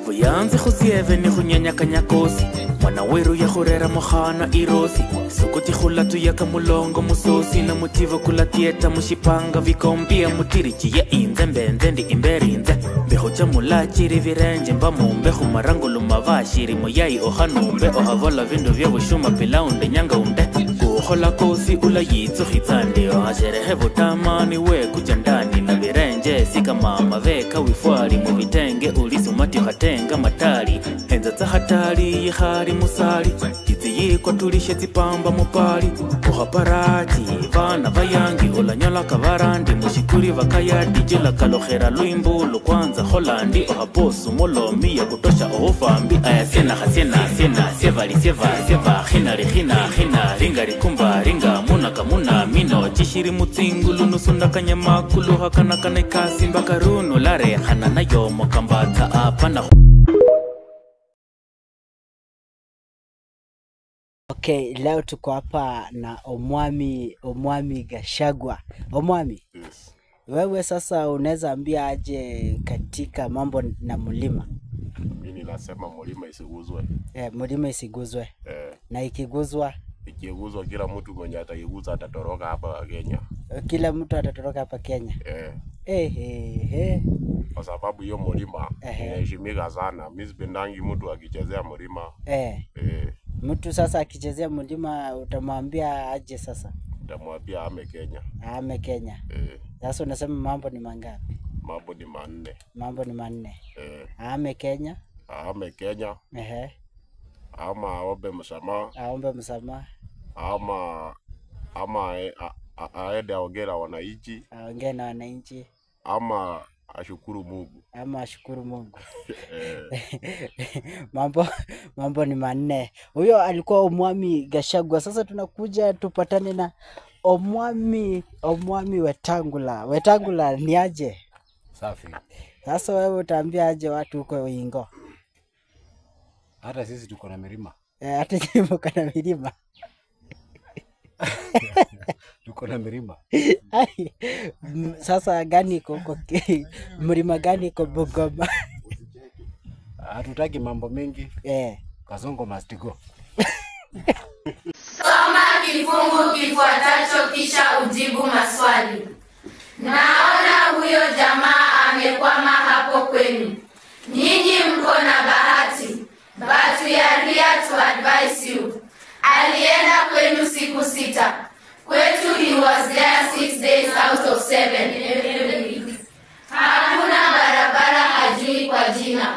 Buyanzi khusieve ni khunyanya kanyakosi Mwana weru ya khurera mokhana irosi Sukuti khulatu ya kamulongo musosi Na mutivo kulatieta mushipanga vikombia Mutirichi ya inze mbenze ndi imberinze Mbehocha mulachiri virenje mba mumbe Khumarangulu mavashiri moyai ohanumbe Ohavola vindo vya vushuma pilaunde nyanga unde Kuhola kosi ula yitsu khitsandi Ohasherehe vutamani we kujandani Na virenje sika mama veka wifwari Muvitenge ulisumati hatenga matali Enza za hatali yihari musali Tizi yikwa tulishe zipamba mupali Uhaparati vana vayangi Olanyola kavarandi Mushikuri vakayadi Jila kalokhera luimbulu Kwanza Holandi Ohaposu molomi ya kutosha ohufambi Aya sena khasena sena Sevali seva seva Khinari khina khina Ringa rikumba ringa Muna kamuna mino Chishiri mutsingulu Nusunda kanyamakulu Hakana kanekasi Mbakarunu lare khana na yomo Kambata apana. Okay, leo tuko hapa na Omwami Gachagua. Omwami. Yes. Wewe sasa unaweza ambia aje katika mambo na mlima? Mimi nasema mlima isiguzwe. Mlima isiguzwe. Na ikiguzwa Kila mtu mwenye ataiguza atatoroka hapa Kenya. Kila mtu atatoroka hapa Kenya. Kwa sababu hiyo mlima inaheshimika sana. Mimi sipendangi mtu akichezea mlima. Mtu sasa akichezea mlima utamwambia aje sasa? Utamwambia ame Kenya. Ame Kenya. Sasa unasema mambo ni mangapi? Mambo ni manne. Mambo ni manne. Ame Kenya. Ame Kenya. Ama aombe msamaha. Aombe msamaha. Ama aende aongee wananchi. Aongee na wananchi. Ama ashukuru Mungu. Ama ashukuru Mungu. Mambo ni manne. Huyo alikuwa Omwami Gachagua. Sasa tunakuja tupatane na Omwami Wetangula. Wetangula ni aje? Safi. Sasa wewe utaambia aje watu huko Ingo? Hata sisi tuko na milima. Hata nyinyi mko na milima. Tuko na milima. Sasa gani iko mlima gani iko Bungoma? Hatutaki mambo mengi. Kasongo must go. Soma kifungu kifuatacho kisha ujibu maswali. Naona huyo jamaa amekwama hapo kwenu. Nyinyi mko na bahati. But we are here to advise you. Alienda kwenu siku 6. Kwetu he was there 6 days out of 7. Hakuna barabara hajui kwa jina.